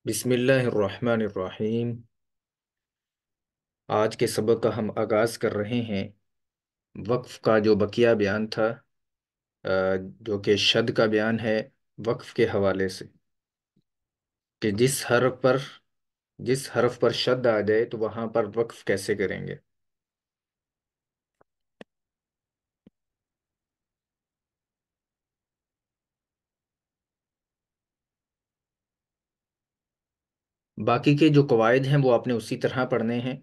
بسم اللہ الرحمن الرحیم۔ آج کے سبق کا ہم آغاز کر رہے ہیں وقف کا جو بقیہ بیان تھا، جو کہ شد کا بیان ہے وقف کے حوالے سے، کہ جس حرف پر شد آ جائے تو وہاں پر وقف کیسے کریں گے۔ باقی کے جو قواعد ہیں وہ آپ نے اسی طرح پڑھنے ہیں،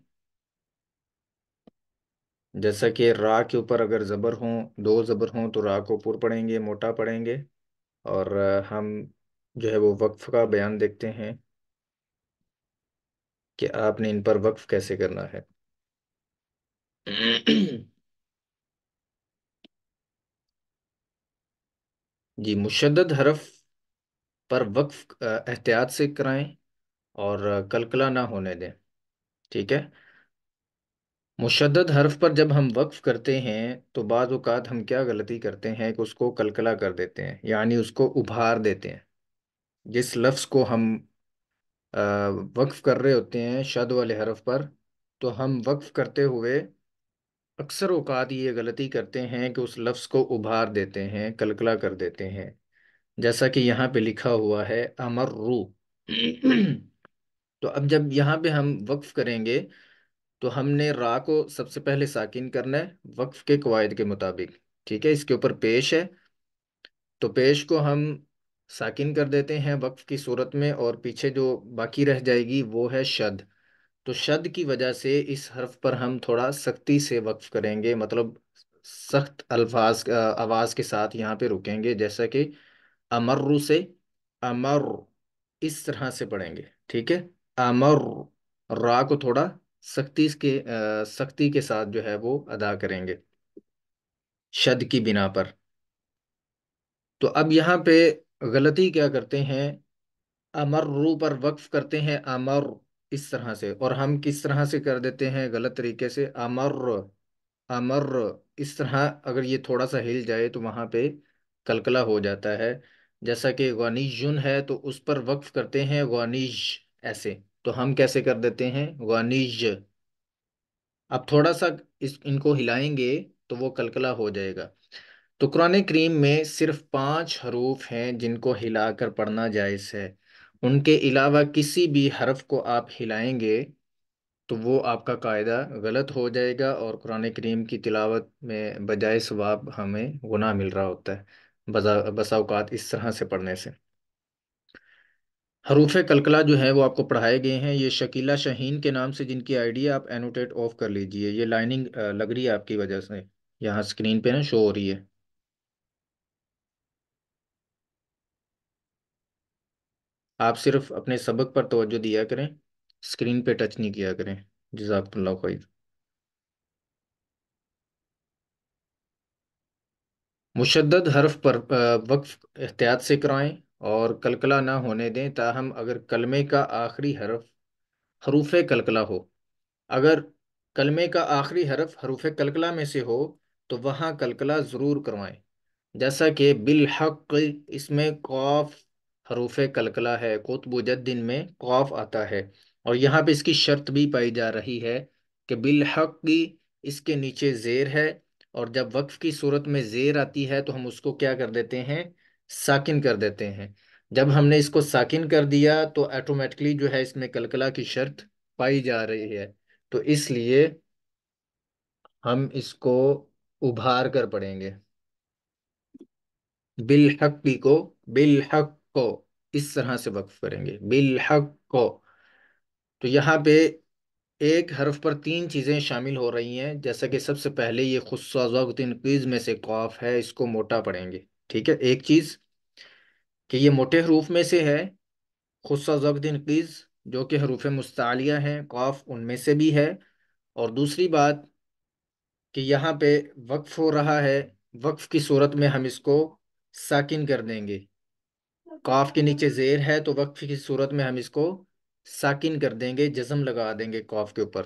جیسا کہ را کے اوپر اگر زبر ہوں، دو زبر ہوں تو را کو پر پڑھیں گے، موٹا پڑھیں گے۔ اور ہم جو ہے وہ وقف کا بیان دیکھتے ہیں کہ آپ نے ان پر وقف کیسے کرنا ہے۔ جی، مشدد حرف پر وقف احتیاط سے کرائیں اور کلکلا نہ ہونے دیں، ٹھیک ہے۔ مشدد حرف پر جب ہم وقف کرتے ہیں تو بعض اوقات ہم کیا غلطی کرتے ہیں کہ اس کو کلکلا کر دیتے ہیں، یعنی اس کو ابھار دیتے ہیں۔ جس لفظ کو ہم وقف کر رہے ہوتے ہیں شد والے حرف پر، تو ہم وقف کرتے ہوئے اکثر اوقات یہ غلطی کرتے ہیں کہ اس لفظ کو ابھار دیتے ہیں، کلکلا کر دیتے ہیں، جیسا کہ یہاں پہ لکھا ہوا ہے امرو۔ تو اب جب یہاں پہ ہم وقف کریں گے تو ہم نے را کو سب سے پہلے ساکن کرنا ہے وقف کے قواعد کے مطابق، ٹھیک ہے۔ اس کے اوپر پیش ہے تو پیش کو ہم ساکن کر دیتے ہیں وقف کی صورت میں، اور پیچھے جو باقی رہ جائے گی وہ ہے شد۔ تو شد کی وجہ سے اس حرف پر ہم تھوڑا سختی سے وقف کریں گے، مطلب سخت الفاظ آواز کے ساتھ یہاں پہ رکیں گے، جیسا کہ امر سے امر اس طرح سے پڑھیں گے، ٹھیک ہے۔ امر، را کو تھوڑا سختی کے ساتھ جو ہے وہ ادا کریں گے شد کی بنا پر۔ تو اب یہاں پہ غلطی کیا کرتے ہیں، امرو پر وقف کرتے ہیں امر اس طرح سے، اور ہم کس طرح سے کر دیتے ہیں غلط طریقے سے، امر امر اس طرح۔ اگر یہ تھوڑا سا ہل جائے تو وہاں پہ کلکلا ہو جاتا ہے، جیسا کہ غنیجن ہے تو اس پر وقف کرتے ہیں غنیج ایسے، تو ہم کیسے کر دیتے ہیں غنیج۔ اب تھوڑا سا ان کو ہلائیں گے تو وہ کلکلا ہو جائے گا۔ تو قرآن کریم میں صرف 5 حروف ہیں جن کو ہلا کر پڑھنا جائز ہے، ان کے علاوہ کسی بھی حرف کو آپ ہلائیں گے تو وہ آپ کا قاعدہ غلط ہو جائے گا، اور قرآن کریم کی تلاوت میں بجائے ثواب ہمیں گناہ مل رہا ہوتا ہے بسا اوقات اس طرح سے پڑھنے سے۔ حروف کلکلا جو ہے وہ آپ کو پڑھائے گئے ہیں، یہ شکیلہ شاہین کے نام سے جن کی آئی ڈی ہے، آپ اینوٹیٹ آف کر لیجئے، یہ لائننگ لگ رہی ہے آپ کی وجہ سے، یہاں اسکرین پہ نا شو ہو رہی ہے۔ آپ صرف اپنے سبق پر توجہ دیا کریں، اسکرین پہ ٹچ نہیں کیا کریں، جزاک اللہ خیر۔ مشدد حرف پر وقف احتیاط سے کرائیں اور کلکلا نہ ہونے دیں، تاہم اگر کلمے کا آخری حرف حروف کلکلا ہو، اگر کلمے کا آخری حرف حروف کلکلا میں سے ہو تو وہاں کلکلا ضرور کروائیں، جیسا کہ بالحق، اس میں قاف حروف کلکلا ہے، قطب جدن میں قاف آتا ہے، اور یہاں پہ اس کی شرط بھی پائی جا رہی ہے کہ بالحق اس کے نیچے زیر ہے، اور جب وقف کی صورت میں زیر آتی ہے تو ہم اس کو کیا کر دیتے ہیں، ساکن کر دیتے ہیں۔ جب ہم نے اس کو ساکن کر دیا تو آٹومیٹکلی جو ہے اس میں کلکلا کی شرط پائی جا رہی ہے، تو اس لیے ہم اس کو ابھار کر پڑھیں گے، بالحق کو بالحق کو اس طرح سے وقف کریں گے، بالحق کو۔ تو یہاں پہ ایک حرف پر 3 چیزیں شامل ہو رہی ہیں، جیسا کہ سب سے پہلے یہ خصہ ضغط تنقیز میں سے قاف ہے، اس کو موٹا پڑھیں گے، ٹھیک ہے۔ ایک چیز کہ یہ موٹے حروف میں سے ہے، خصہ ضغط تنقیز جو کہ حروف مستعلیہ ہیں، قاف ان میں سے بھی ہے، اور دوسری بات کہ یہاں پہ وقف ہو رہا ہے، وقف کی صورت میں ہم اس کو ساکن کر دیں گے، قاف کے نیچے زیر ہے تو وقف کی صورت میں ہم اس کو ساکن کر دیں گے، جزم لگا دیں گے قاف کے اوپر۔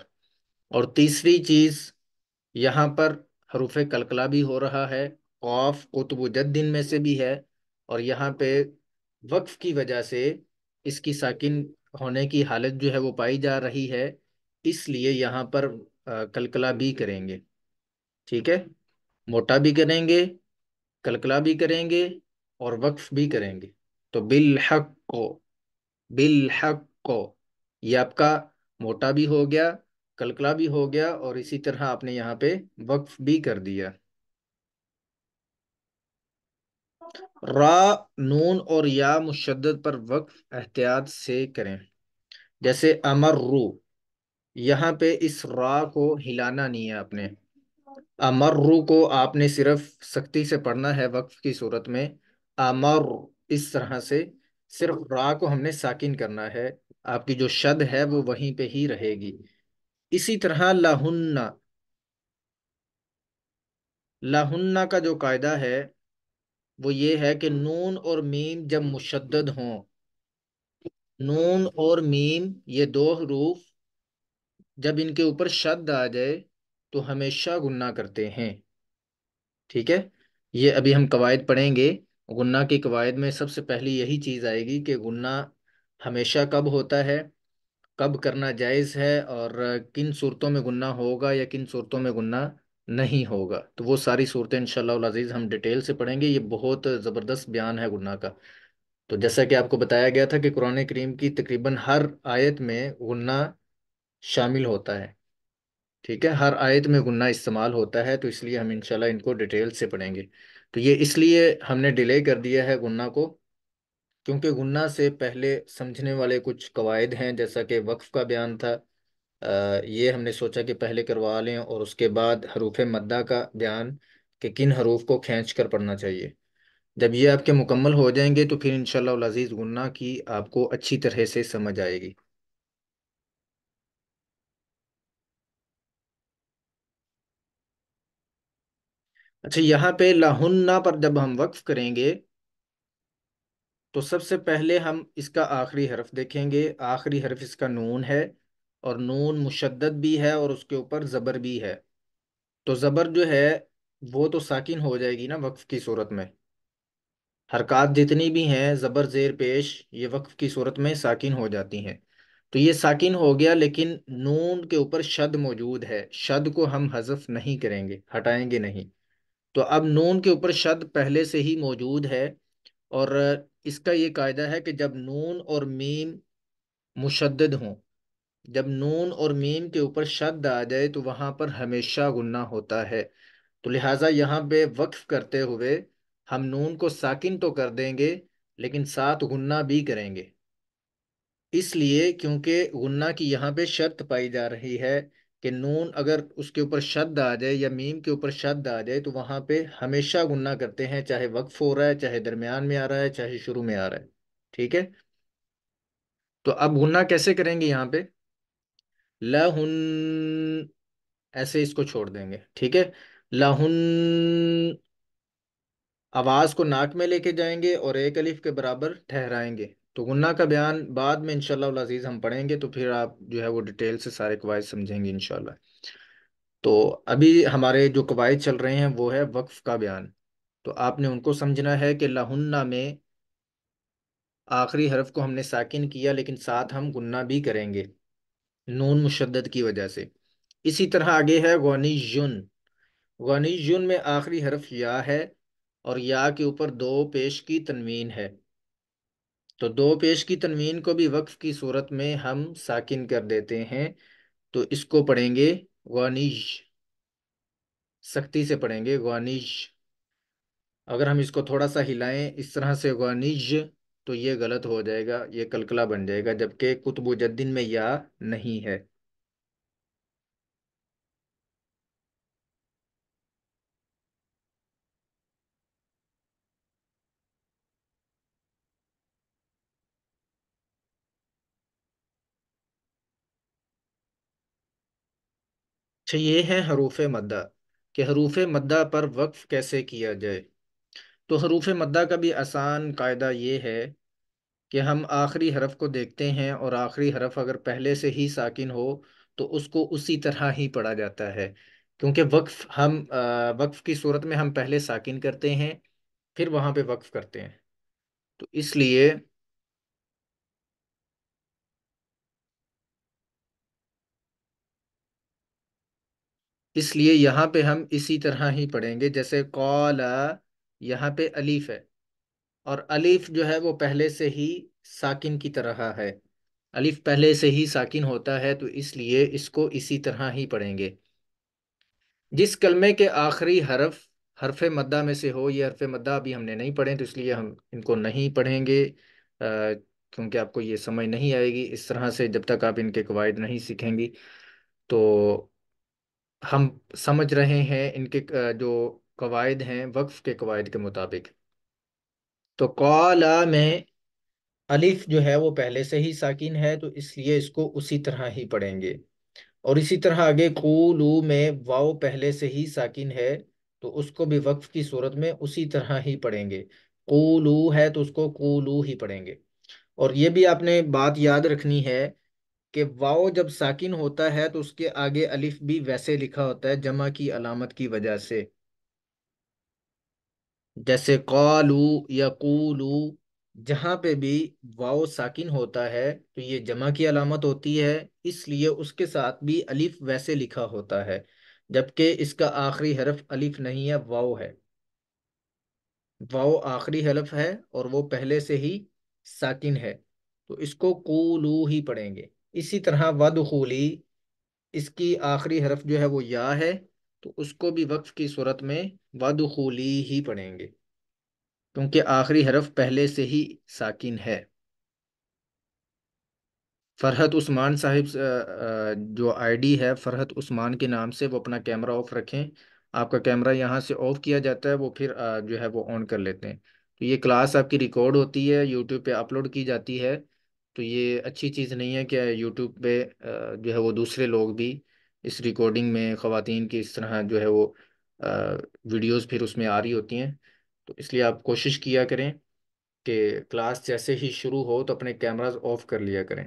اور تیسری چیز، یہاں پر حروف کلکلا بھی ہو رہا ہے، قاف قطب جد میں سے بھی ہے، اور یہاں پہ وقف کی وجہ سے اس کی ساکن ہونے کی حالت جو ہے وہ پائی جا رہی ہے، اس لیے یہاں پر کلکلا بھی کریں گے، ٹھیک ہے؟ موٹا بھی کریں گے، کلکلا بھی کریں گے، اور وقف بھی کریں گے۔ تو بالحق کو، بالحق کو، یہ آپ کا موٹا بھی ہو گیا، کلکلا بھی ہو گیا، اور اسی طرح آپ نے یہاں پہ وقف بھی کر دیا۔ را، نون اور یا مشدد پر وقف احتیاط سے کریں۔ جیسے امرو، یہاں پہ اس را کو ہلانا نہیں ہے آپ نے، امرو کو آپ نے صرف سختی سے پڑھنا ہے وقف کی صورت میں، امر، اس طرح سے صرف را کو ہم نے ساکن کرنا ہے، آپ کی جو شد ہے وہ وہیں پہ ہی رہے گی۔ اسی طرح لہن، لہن کا جو قاعدہ ہے وہ یہ ہے کہ نون اور میم جب مشدد ہوں، نون اور میم یہ دو حروف جب ان کے اوپر شد آ جائے تو ہمیشہ گناہ کرتے ہیں، ٹھیک ہے؟ یہ ابھی ہم قواعد پڑھیں گے، گناہ کی قواعد میں سب سے پہلی یہی چیز آئے گی کہ گناہ ہمیشہ کب ہوتا ہے، کب کرنا جائز ہے، اور کن صورتوں میں گناہ ہوگا یا کن صورتوں میں گناہ نہیں ہوگا۔ تو وہ ساری صورتیں انشاءاللہ العزیز ہم ڈیٹیل سے پڑھیں گے، یہ بہت زبردست بیان ہے گناہ کا۔ تو جیسا کہ آپ کو بتایا گیا تھا کہ قرآن کریم کی تقریباً ہر آیت میں گناہ شامل ہوتا ہے، ٹھیک ہے؟ ہر آیت میں گناہ استعمال ہوتا ہے، تو اس لیے ہم انشاءاللہ ان کو ڈیٹیل سے پڑھیں گے۔ تو یہ اس لیے ہم نے ڈیلے کر دیا ہے گناہ کو، کیونکہ گناہ سے پہلے سمجھنے والے کچھ قواعد ہیں، جیسا کہ وقف کا بیان تھا، یہ ہم نے سوچا کہ پہلے کروا لیں، اور اس کے بعد حروف مدہ کا بیان کہ کن حروف کو کھینچ کر پڑھنا چاہیے۔ جب یہ آپ کے مکمل ہو جائیں گے تو پھر انشاءاللہ العزیز گناہ کی آپ کو اچھی طرح سے سمجھ آئے گی۔ اچھا، یہاں پہ لہن پر جب ہم وقف کریں گے تو سب سے پہلے ہم اس کا آخری حرف دیکھیں گے، آخری حرف اس کا نون ہے، اور نون مشدد بھی ہے اور اس کے اوپر زبر بھی ہے۔ تو زبر جو ہے وہ تو ساکن ہو جائے گی نا وقف کی صورت میں، حرکات جتنی بھی ہیں زبر زیر پیش یہ وقف کی صورت میں ساکن ہو جاتی ہیں۔ تو یہ ساکن ہو گیا، لیکن نون کے اوپر شد موجود ہے، شد کو ہم حذف نہیں کریں گے، ہٹائیں گے نہیں۔ تو اب نون کے اوپر شد پہلے سے ہی موجود ہے، اور اس کا یہ قاعدہ ہے کہ جب نون اور میم مشدد ہوں، جب نون اور میم کے اوپر شد آ جائے تو وہاں پر ہمیشہ گناہ ہوتا ہے۔ تو لہٰذا یہاں پہ وقف کرتے ہوئے ہم نون کو ساکن تو کر دیں گے، لیکن ساتھ گناہ بھی کریں گے، اس لیے کیونکہ غنہ کی یہاں پہ شرط پائی جا رہی ہے کہ نون اگر اس کے اوپر شد آ جائے یا میم کے اوپر شد آ جائے تو وہاں پہ ہمیشہ گناہ کرتے ہیں، چاہے وقف ہو رہا ہے، چاہے درمیان میں آ رہا ہے، چاہے شروع میں آ رہا ہے، ٹھیک ہے؟ تو اب گناہ کیسے کریں گے یہاں پہ؟ لہن، ایسے اس کو چھوڑ دیں گے، ٹھیک ہے؟ لہن، آواز کو ناک میں لے کے جائیں گے اور ایک الف کے برابر ٹھہرائیں گے۔ تو غنہ کا بیان بعد میں انشاءاللہ العزیز ہم پڑھیں گے، تو پھر آپ جو ہے وہ ڈیٹیل سے سارے قواعد سمجھیں گے انشاءاللہ۔ تو ابھی ہمارے جو قواعد چل رہے ہیں وہ ہے وقف کا بیان، تو آپ نے ان کو سمجھنا ہے کہ لہنہ میں آخری حرف کو ہم نے ساکن کیا، لیکن ساتھ ہم غنہ بھی کریں گے نون مشدد کی وجہ سے۔ اسی طرح آگے ہے غنیجن، غنیجن میں آخری حرف یا ہے، اور یا کے اوپر دو پیش کی تنوین ہے۔ تو دو پیش کی تنوین کو بھی وقف کی صورت میں ہم ساکن کر دیتے ہیں، تو اس کو پڑھیں گے غنیج، سختی سے پڑھیں گے غنیج۔ اگر ہم اس کو تھوڑا سا ہلائیں اس طرح سے غنیج تو یہ غلط ہو جائے گا، یہ کلکلا بن جائے گا، جبکہ کتب و جدن میں یا نہیں ہے۔ اچھا، یہ ہے حروف مدہ، کہ حروف مدہ پر وقف کیسے کیا جائے۔ تو حروف مدہ کا بھی آسان قاعدہ یہ ہے کہ ہم آخری حرف کو دیکھتے ہیں، اور آخری حرف اگر پہلے سے ہی ساکن ہو تو اس کو اسی طرح ہی پڑھا جاتا ہے، کیونکہ وقف کی صورت میں ہم پہلے ساکن کرتے ہیں پھر وہاں پہ وقف کرتے ہیں، تو اس لیے اس لیے یہاں پہ ہم اسی طرح ہی پڑھیں گے، جیسے قال، یہاں پہ الف ہے، اور الف جو ہے وہ پہلے سے ہی ساکن کی طرح ہے، الف پہلے سے ہی ساکن ہوتا ہے، تو اس لیے اس کو اسی طرح ہی پڑھیں گے۔ جس کلمے کے آخری حرف حرف مدہ میں سے ہو، یہ حرف مدہ ابھی ہم نے نہیں پڑھے تو اس لیے ہم ان کو نہیں پڑھیں گے، کیونکہ آپ کو یہ سمجھ نہیں آئے گی اس طرح سے جب تک آپ ان کے قواعد نہیں سیکھیں گی۔ تو ہم سمجھ رہے ہیں ان کے جو قواعد ہیں وقف کے قواعد کے مطابق۔ تو قالا میں الف جو ہے وہ پہلے سے ہی ساکن ہے، تو اس لیے اس کو اسی طرح ہی پڑھیں گے۔ اور اسی طرح آگے قولو میں واو پہلے سے ہی ساکن ہے، تو اس کو بھی وقف کی صورت میں اسی طرح ہی پڑھیں گے۔ قولو ہے تو اس کو قولو ہی پڑھیں گے۔ اور یہ بھی آپ نے بات یاد رکھنی ہے کہ واو جب ساکن ہوتا ہے تو اس کے آگے الف بھی ویسے لکھا ہوتا ہے جمع کی علامت کی وجہ سے، جیسے قالو یا قولو، جہاں پہ بھی واو ساکن ہوتا ہے تو یہ جمع کی علامت ہوتی ہے، اس لیے اس کے ساتھ بھی الف ویسے لکھا ہوتا ہے، جبکہ اس کا آخری حرف الف نہیں ہے، واو ہے۔ واو آخری حرف ہے اور وہ پہلے سے ہی ساکن ہے، تو اس کو قولو ہی پڑھیں گے۔ اسی طرح ودخولی، اس کی آخری حرف جو ہے وہ یا ہے، تو اس کو بھی وقف کی صورت میں ودخولی ہی پڑھیں گے، کیونکہ آخری حرف پہلے سے ہی ساکن ہے۔ فرحت عثمان صاحب جو آئی ڈی ہے فرحت عثمان کے نام سے، وہ اپنا کیمرہ آف رکھیں۔ آپ کا کیمرہ یہاں سے آف کیا جاتا ہے، وہ پھر جو ہے وہ آن کر لیتے ہیں۔ تو یہ کلاس آپ کی ریکارڈ ہوتی ہے، یوٹیوب پہ اپلوڈ کی جاتی ہے، تو یہ اچھی چیز نہیں ہے کہ یوٹیوب پہ جو ہے وہ دوسرے لوگ بھی اس ریکارڈنگ میں خواتین کی اس طرح جو ہے وہ ویڈیوز پھر اس میں آ رہی ہوتی ہیں۔ تو اس لیے آپ کوشش کیا کریں کہ کلاس جیسے ہی شروع ہو تو اپنے کیمراز آف کر لیا کریں۔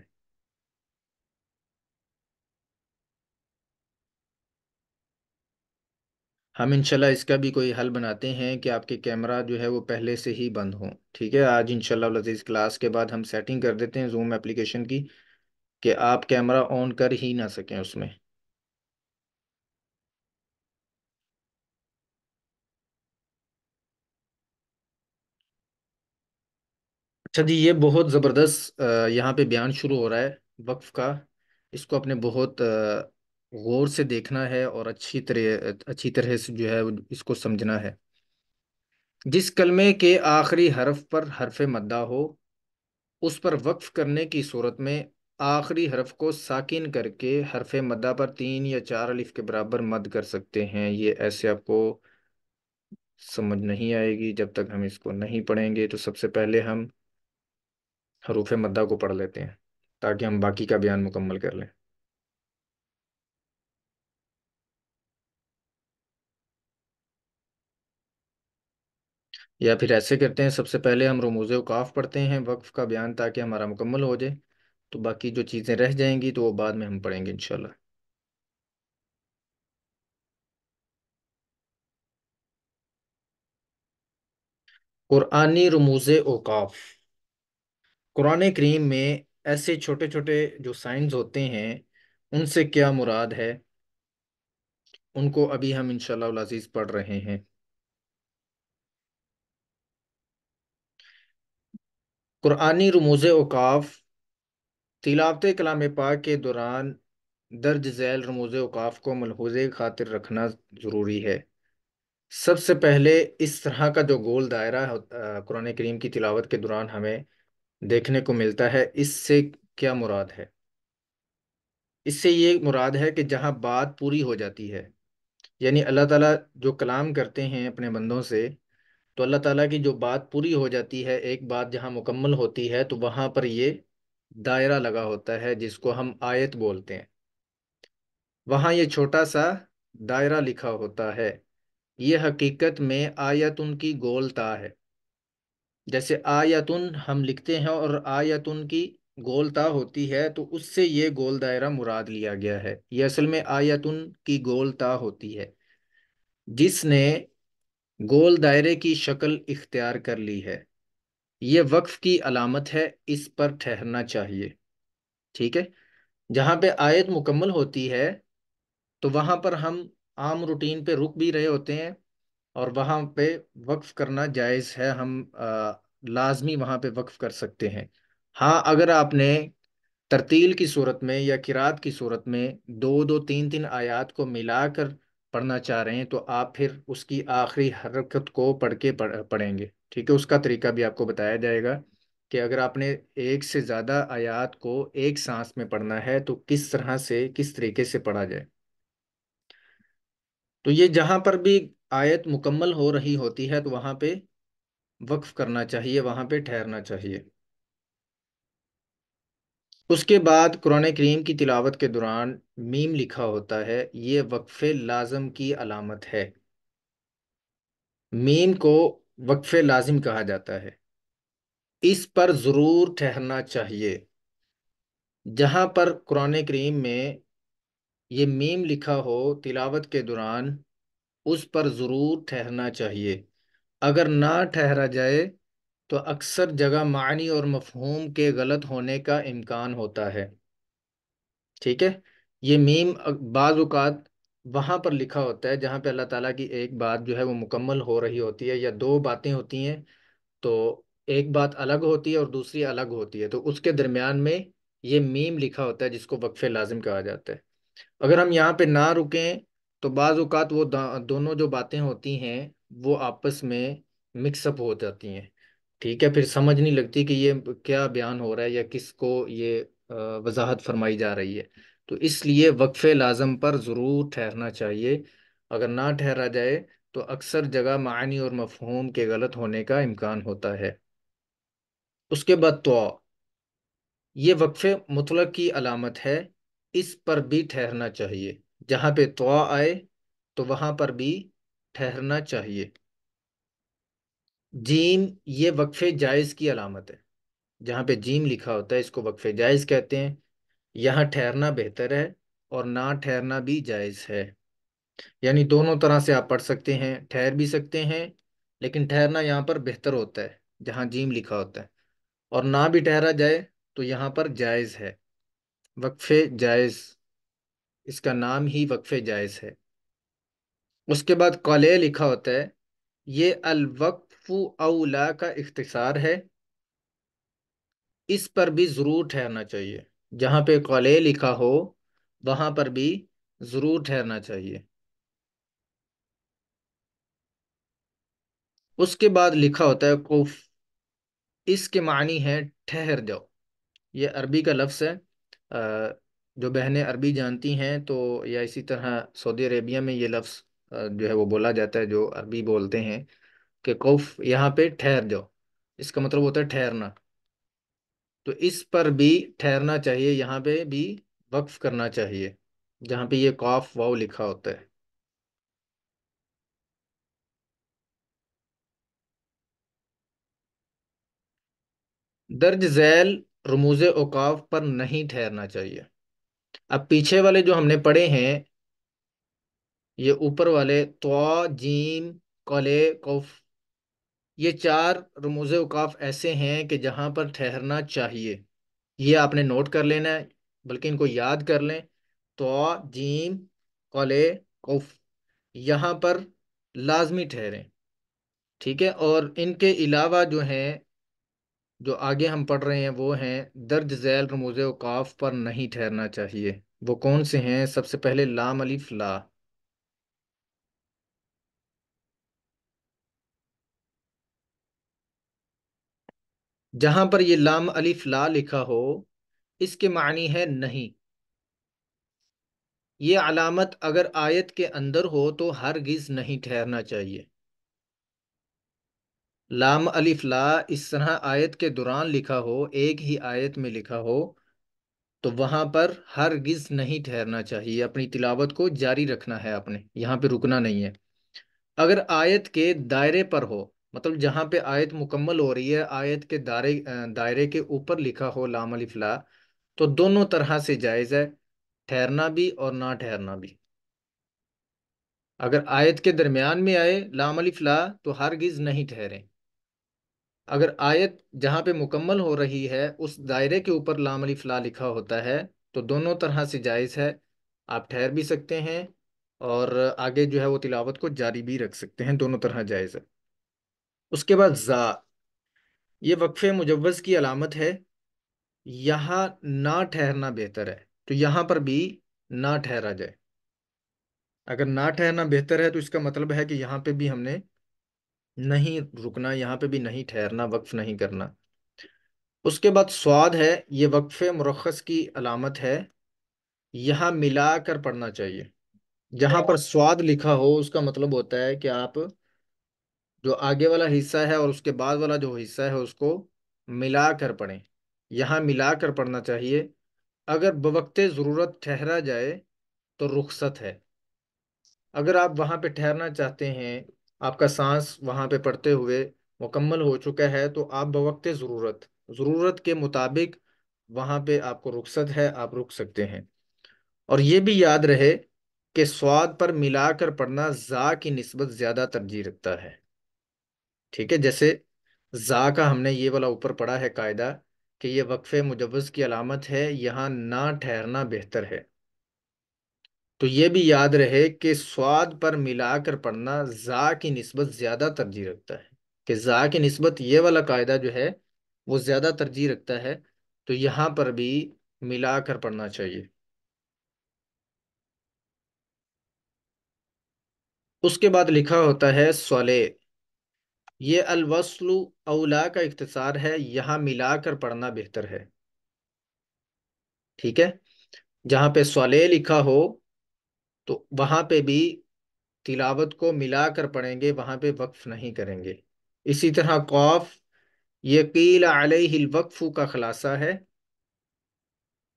ہم انشاءاللہ اس کا بھی کوئی حل بناتے ہیں کہ آپ کے کیمرہ جو ہے وہ پہلے سے ہی بند ہوں، ٹھیک ہے؟ آج انشاءاللہ العزیز کلاس کے بعد ہم سیٹنگ کر دیتے ہیں زوم اپلیکیشن کی کہ آپ کیمرہ آن کر ہی نہ سکیں اس میں۔ اچھا جی، یہ بہت زبردست یہاں پہ بیان شروع ہو رہا ہے وقف کا، اس کو اپنے بہت غور سے دیکھنا ہے اور اچھی طرح سے جو ہے اس کو سمجھنا ہے۔ جس کلمے کے آخری حرف پر حرف مدہ ہو، اس پر وقف کرنے کی صورت میں آخری حرف کو ساکن کر کے حرف مدہ پر 3 یا 4 الف کے برابر مد کر سکتے ہیں۔ یہ ایسے آپ کو سمجھ نہیں آئے گی جب تک ہم اس کو نہیں پڑھیں گے، تو سب سے پہلے ہم حروف مدہ کو پڑھ لیتے ہیں تاکہ ہم باقی کا بیان مکمل کر لیں۔ یا پھر ایسے کرتے ہیں، سب سے پہلے ہم رموز اوقاف پڑھتے ہیں وقف کا بیان تاکہ ہمارا مکمل ہو جائے، تو باقی جو چیزیں رہ جائیں گی تو وہ بعد میں ہم پڑھیں گے انشاءاللہ۔ قرآنی رموز اوقاف، قرآن کریم میں ایسے چھوٹے چھوٹے جو سائنز ہوتے ہیں ان سے کیا مراد ہے، ان کو ابھی ہم انشاءاللہ العزیز پڑھ رہے ہیں۔ قرآنی رموز اوقاف تلاوت کلام پاک کے دوران درج ذیل رموز اوقاف کو ملحوظ خاطر رکھنا ضروری ہے۔ سب سے پہلے اس طرح کا جو گول دائرہ قرآن کریم کی تلاوت کے دوران ہمیں دیکھنے کو ملتا ہے، اس سے کیا مراد ہے؟ اس سے یہ مراد ہے کہ جہاں بات پوری ہو جاتی ہے، یعنی اللہ تعالیٰ جو کلام کرتے ہیں اپنے بندوں سے، تو اللہ تعالیٰ کی جو بات پوری ہو جاتی ہے، ایک بات جہاں مکمل ہوتی ہے تو وہاں پر یہ دائرہ لگا ہوتا ہے جس کو ہم آیت بولتے ہیں، وہاں یہ چھوٹا سا دائرہ لکھا ہوتا ہے، یہ حقیقت میں آیتن کی گولتا ہے۔ جیسے آیتن ہم لکھتے ہیں اور آیتن کی گولتا ہوتی ہے، تو اس سے یہ گول دائرہ مراد لیا گیا ہے، یہ اصل میں آیتن کی گولتا ہوتی ہے۔ جس نے گول دائرے کی شکل اختیار کر لی ہے، یہ وقف کی علامت ہے، اس پر ٹھہرنا چاہیے، ٹھیک ہے؟ جہاں پہ آیت مکمل ہوتی ہے تو وہاں پر ہم عام روٹین پہ رک بھی رہے ہوتے ہیں اور وہاں پہ وقف کرنا جائز ہے، ہم لازمی وہاں پہ وقف کر سکتے ہیں۔ ہاں اگر آپ نے ترتیل کی صورت میں یا قرات کی صورت میں دو دو تین تین آیات کو ملا کر پڑھنا چاہ رہے ہیں تو آپ پھر اس کی آخری حرکت کو پڑھ کے پڑھیں گے، ٹھیک ہے؟ اس کا طریقہ بھی آپ کو بتایا جائے گا کہ اگر آپ نے ایک سے زیادہ آیات کو ایک سانس میں پڑھنا ہے تو کس طرح سے کس طریقے سے پڑھا جائے۔ تو یہ جہاں پر بھی آیت مکمل ہو رہی ہوتی ہے تو وہاں پہ وقف کرنا چاہیے، وہاں پہ ٹھہرنا چاہیے۔ اس کے بعد قرآن کریم کی تلاوت کے دوران میم لکھا ہوتا ہے، یہ وقف لازم کی علامت ہے۔ میم کو وقف لازم کہا جاتا ہے، اس پر ضرور ٹھہرنا چاہیے۔ جہاں پر قرآن کریم میں یہ میم لکھا ہو تلاوت کے دوران اس پر ضرور ٹھہرنا چاہیے۔ اگر نہ ٹھہرا جائے تو اکثر جگہ معنی اور مفہوم کے غلط ہونے کا امکان ہوتا ہے، ٹھیک ہے؟ یہ میم بعض اوقات وہاں پر لکھا ہوتا ہے جہاں پہ اللہ تعالیٰ کی ایک بات جو ہے وہ مکمل ہو رہی ہوتی ہے، یا دو باتیں ہوتی ہیں تو ایک بات الگ ہوتی ہے اور دوسری الگ ہوتی ہے، تو اس کے درمیان میں یہ میم لکھا ہوتا ہے جس کو وقف لازم کہا جاتا ہے۔ اگر ہم یہاں پہ نہ رکیں تو بعض اوقات وہ دونوں جو باتیں ہوتی ہیں وہ آپس میں مکس اپ ہو جاتی ہیں، ٹھیک ہے؟ پھر سمجھ نہیں لگتی کہ یہ کیا بیان ہو رہا ہے یا کس کو یہ وضاحت فرمائی جا رہی ہے۔ تو اس لیے وقف لازم پر ضرور ٹھہرنا چاہیے، اگر نہ ٹھہرا جائے تو اکثر جگہ معنی اور مفہوم کے غلط ہونے کا امکان ہوتا ہے۔ اس کے بعد تو یہ وقف مطلق کی علامت ہے، اس پر بھی ٹھہرنا چاہیے۔ جہاں پہ تو آئے تو وہاں پر بھی ٹھہرنا چاہیے۔ جیم یہ وقف جائز کی علامت ہے، جہاں پہ جیم لکھا ہوتا ہے اس کو وقف جائز کہتے ہیں۔ یہاں ٹھہرنا بہتر ہے اور نہ ٹھہرنا بھی جائز ہے، یعنی دونوں طرح سے آپ پڑھ سکتے ہیں، ٹھہر بھی سکتے ہیں، لیکن ٹھہرنا یہاں پر بہتر ہوتا ہے جہاں جیم لکھا ہوتا ہے، اور نہ بھی ٹھہرا جائے تو یہاں پر جائز ہے، وقف جائز، اس کا نام ہی وقف جائز ہے۔ اس کے بعد قلع لکھا ہوتا ہے، یہ الوقف اولا کا اختصار ہے، اس پر بھی ضرور ٹھہرنا چاہیے۔ جہاں پہ قلع لکھا ہو وہاں پر بھی ضرور ٹھہرنا چاہیے۔ اس کے بعد لکھا ہوتا ہے قف، اس کے معنی ہے ٹھہر جاؤ۔ یہ عربی کا لفظ ہے، جو بہنیں عربی جانتی ہیں تو یا اسی طرح سعودی عربیہ میں یہ لفظ جو ہے وہ بولا جاتا ہے، جو عربی بولتے ہیں کہ قف یہاں پہ ٹھہر جاؤ، اس کا مطلب ہوتا ہے ٹھہرنا، تو اس پر بھی ٹھہرنا چاہیے، یہاں پہ بھی وقف کرنا چاہیے جہاں پہ یہ قاف واو لکھا ہوتا ہے۔ درج ذیل رموز اوقاف پر نہیں ٹھہرنا چاہیے۔ اب پیچھے والے جو ہم نے پڑھے ہیں، یہ اوپر والے طوا جیم قلع قف، یہ چار رموز اوقاف ایسے ہیں کہ جہاں پر ٹھہرنا چاہیے، یہ آپ نے نوٹ کر لینا ہے، بلکہ ان کو یاد کر لیں۔ طوا جیم قلع قف، یہاں پر لازمی ٹھہریں، ٹھیک ہے؟ اور ان کے علاوہ جو ہیں، جو آگے ہم پڑھ رہے ہیں وہ ہیں درج ذیل رموز اوقاف پر نہیں ٹھہرنا چاہیے۔ وہ کون سے ہیں؟ سب سے پہلے لام الف لا، جہاں پر یہ لام الف لا لکھا ہو اس کے معنی ہے نہیں۔ یہ علامت اگر آیت کے اندر ہو تو ہرگز نہیں ٹھہرنا چاہیے۔ لام الف لا اس طرح آیت کے دوران لکھا ہو، ایک ہی آیت میں لکھا ہو، تو وہاں پر ہرگز نہیں ٹھہرنا چاہیے، اپنی تلاوت کو جاری رکھنا ہے، آپ نے یہاں پہ رکنا نہیں ہے۔ اگر آیت کے دائرے پر ہو، مطلب جہاں پہ آیت مکمل ہو رہی ہے، آیت کے دائرے کے اوپر لکھا ہو لام الف لا، تو دونوں طرح سے جائز ہے، ٹھہرنا بھی اور نہ ٹھہرنا بھی۔ اگر آیت کے درمیان میں آئے لام الف لا تو ہرگز نہیں ٹھہریں، اگر آیت جہاں پہ مکمل ہو رہی ہے اس دائرے کے اوپر لام الف لا لکھا ہوتا ہے تو دونوں طرح سے جائز ہے، آپ ٹھہر بھی سکتے ہیں اور آگے جو ہے وہ تلاوت کو جاری بھی رکھ سکتے ہیں، دونوں طرح جائز ہے۔ اس کے بعد زا، یہ وقف مجوز کی علامت ہے، یہاں نہ ٹھہرنا بہتر ہے، تو یہاں پر بھی نہ ٹھہرا جائے۔ اگر نہ ٹھہرنا بہتر ہے تو اس کا مطلب ہے کہ یہاں پہ بھی ہم نے نہیں رکنا، یہاں پہ بھی نہیں ٹھہرنا، وقف نہیں کرنا۔ اس کے بعد سواد ہے، یہ وقف مرخص کی علامت ہے، یہاں ملا کر پڑھنا چاہیے۔ جہاں پر سواد لکھا ہو اس کا مطلب ہوتا ہے کہ آپ جو آگے والا حصہ ہے اور اس کے بعد والا جو حصہ ہے اس کو ملا کر پڑھیں، یہاں ملا کر پڑھنا چاہیے۔ اگر بوقت ضرورت ٹھہرا جائے تو رخصت ہے۔ اگر آپ وہاں پہ ٹھہرنا چاہتے ہیں، آپ کا سانس وہاں پہ پڑھتے ہوئے مکمل ہو چکا ہے، تو آپ بوقت ضرورت، ضرورت کے مطابق وہاں پہ آپ کو رخصت ہے، آپ رک سکتے ہیں۔ اور یہ بھی یاد رہے کہ سواد پر ملا کر پڑھنا زا کی نسبت زیادہ ترجیح رکھتا ہے، ٹھیک ہے؟ جیسے زا کا ہم نے یہ والا اوپر پڑھا ہے قاعدہ کہ یہ وقف مجوز کی علامت ہے، یہاں نہ ٹھہرنا بہتر ہے، تو یہ بھی یاد رہے کہ سواد پر ملا کر پڑھنا زا کی نسبت زیادہ ترجیح رکھتا ہے، کہ زا کی نسبت یہ والا قاعدہ جو ہے وہ زیادہ ترجیح رکھتا ہے، تو یہاں پر بھی ملا کر پڑھنا چاہیے۔ اس کے بعد لکھا ہوتا ہے صالح، یہ الوصل اولا کا اختصار ہے، یہاں ملا کر پڑھنا بہتر ہے، ٹھیک ہے؟ جہاں پہ صالح لکھا ہو تو وہاں پہ بھی تلاوت کو ملا کر پڑھیں گے، وہاں پہ وقف نہیں کریں گے۔ اسی طرح قاف، یہ قیل علیہ الوقف کا خلاصہ ہے،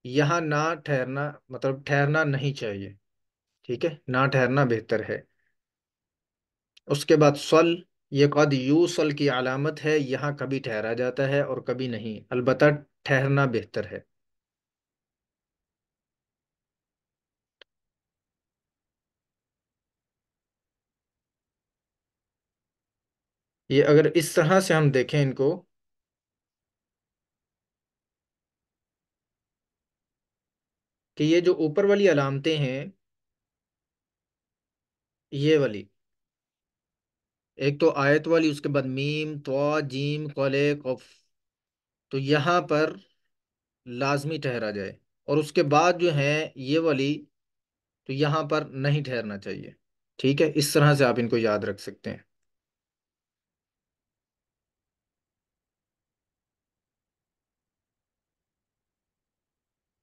یہاں نہ ٹھہرنا، مطلب ٹھہرنا نہیں چاہیے، ٹھیک ہے؟ نہ ٹھہرنا بہتر ہے۔ اس کے بعد صل، یہ قد یوصل کی علامت ہے، یہاں کبھی ٹھہرا جاتا ہے اور کبھی نہیں، البتہ ٹھہرنا بہتر ہے۔ یہ اگر اس طرح سے ہم دیکھیں ان کو، کہ یہ جو اوپر والی علامتیں ہیں، یہ والی ایک تو آیت والی، اس کے بعد میم تو جیم قلے قف، تو یہاں پر لازمی ٹھہرا جائے، اور اس کے بعد جو ہے یہ والی، تو یہاں پر نہیں ٹھہرنا چاہیے، ٹھیک ہے؟ اس طرح سے آپ ان کو یاد رکھ سکتے ہیں۔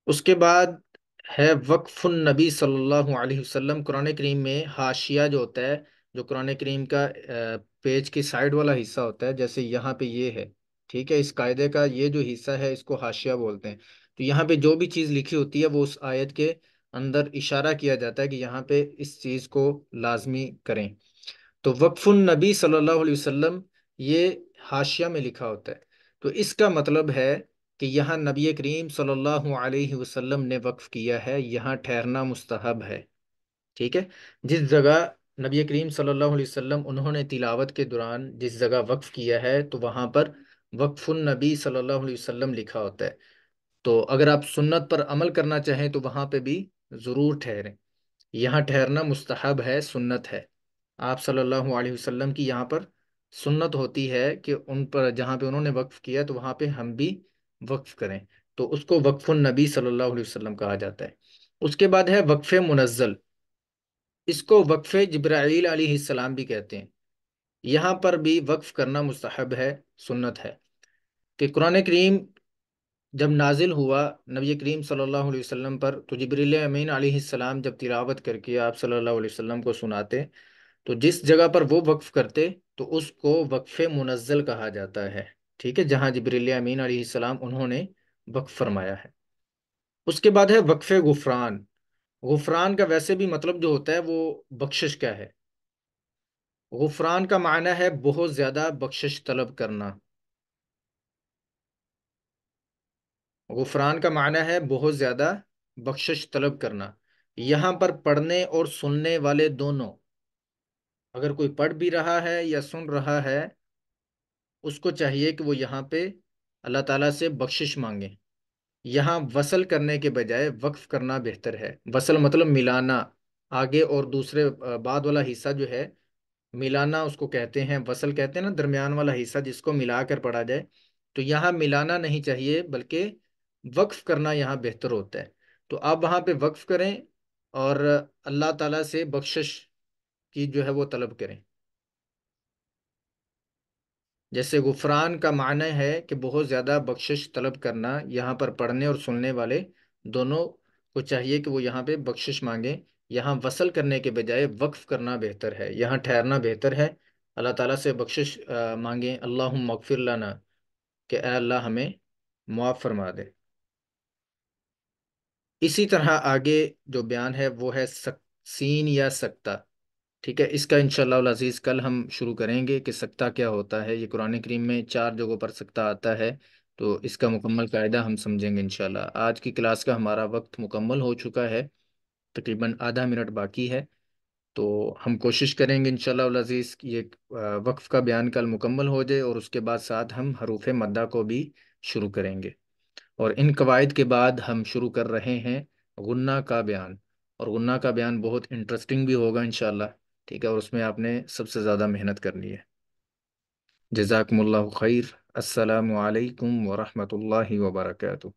اس کے بعد ہے وقف النبی صلی اللہ علیہ وسلم۔ قرآن کریم میں حاشیہ جو ہوتا ہے، جو قرآن کریم کا پیج کی سائڈ والا حصہ ہوتا ہے، جیسے یہاں پہ یہ ہے، ٹھیک ہے؟ اس قاعدے کا یہ جو حصہ ہے اس کو حاشیہ بولتے ہیں۔ تو یہاں پہ جو بھی چیز لکھی ہوتی ہے وہ اس آیت کے اندر اشارہ کیا جاتا ہے کہ یہاں پہ اس چیز کو لازمی کریں۔ تو وقف النبی صلی اللہ علیہ وسلم یہ حاشیہ میں لکھا ہوتا ہے، تو اس کا مطلب ہے کہ یہاں نبی کریم صلی اللہ علیہ وسلم نے وقف کیا ہے، یہاں ٹھہرنا مستحب ہے، ٹھیک ہے؟ جس جگہ نبی کریم صلی اللہ علیہ وسلم انہوں نے تلاوت کے دوران جس جگہ وقف کیا ہے تو وہاں پر وقف النبی صلی اللہ علیہ وسلم لکھا ہوتا ہے، تو اگر آپ سنت پر عمل کرنا چاہیں تو وہاں پہ بھی ضرور ٹھہریں، یہاں ٹھہرنا مستحب ہے، سنت ہے۔ آپ صلی اللہ علیہ وسلم کی یہاں پر سنت ہوتی ہے کہ ان پر جہاں پہ انہوں نے وقف کیا تو وہاں پہ ہم بھی وقف کریں، تو اس کو وقف النبی صلی اللہ علیہ وسلم کہا جاتا ہے۔ اس کے بعد ہے وقف منزل، اس کو وقف جبرائیل علیہ السلام بھی کہتے ہیں، یہاں پر بھی وقف کرنا مستحب ہے، سنت ہے۔ کہ قرآن کریم جب نازل ہوا نبی کریم صلی اللہ علیہ وسلم پر، تو جبریل امین علیہ السلام جب تلاوت کر کے آپ صلی اللہ علیہ وسلم کو سناتے، تو جس جگہ پر وہ وقف کرتے تو اس کو وقف منزل کہا جاتا ہے، ٹھیک ہے؟ جہاں جبریل امین علیہ السلام انہوں نے وقف فرمایا ہے۔ اس کے بعد ہے وقف غفران۔ غفران کا ویسے بھی مطلب جو ہوتا ہے وہ بخشش کا ہے۔ غفران کا معنی ہے بہت زیادہ بخشش طلب کرنا، غفران کا معنی ہے بہت زیادہ بخشش طلب کرنا۔ یہاں پر پڑھنے اور سننے والے دونوں، اگر کوئی پڑھ بھی رہا ہے یا سن رہا ہے، اس کو چاہیے کہ وہ یہاں پہ اللہ تعالیٰ سے بخشش مانگے۔ یہاں وصل کرنے کے بجائے وقف کرنا بہتر ہے، وصل مطلب ملانا، آگے اور دوسرے بعد والا حصہ جو ہے ملانا اس کو کہتے ہیں، وصل کہتے ہیں نا، درمیان والا حصہ جس کو ملا کر پڑھا جائے، تو یہاں ملانا نہیں چاہیے بلکہ وقف کرنا یہاں بہتر ہوتا ہے۔ تو آپ وہاں پہ وقف کریں اور اللہ تعالیٰ سے بخشش کی جو ہے وہ طلب کریں۔ جیسے غفران کا معنی ہے کہ بہت زیادہ بخشش طلب کرنا، یہاں پر پڑھنے اور سننے والے دونوں کو چاہیے کہ وہ یہاں پہ بخشش مانگیں۔ یہاں وصل کرنے کے بجائے وقف کرنا بہتر ہے، یہاں ٹھہرنا بہتر ہے۔ اللہ تعالیٰ سے بخشش مانگیں، اللہم اغفر لنا، کہ اے اللہ ہمیں معاف فرما دے۔ اسی طرح آگے جو بیان ہے وہ ہے سین یا سکتہ، ٹھیک ہے؟ اس کا انشاءاللہ العزیز کل ہم شروع کریں گے کہ سکتہ کیا ہوتا ہے۔ یہ قرآن کریم میں 4 جگہوں پر سکتہ آتا ہے، تو اس کا مکمل قاعدہ ہم سمجھیں گے انشاءاللہ۔ آج کی کلاس کا ہمارا وقت مکمل ہو چکا ہے، تقریباً آدھا منٹ باقی ہے، تو ہم کوشش کریں گے انشاءاللہ العزیز کہ یہ وقف کا بیان کل مکمل ہو جائے، اور اس کے بعد ساتھ ہم حروف مدہ کو بھی شروع کریں گے۔ اور ان قواعد کے بعد ہم شروع کر رہے ہیں غنہ کا بیان، اور غنہ کا بیان بہت انٹرسٹنگ بھی ہوگا انشاءاللہ، ٹھیک ہے؟ اور اس میں آپ نے سب سے زیادہ محنت کرنی ہے۔ جزاکم اللہ خیر۔ السلام علیکم ورحمۃ اللہ وبرکاتہ۔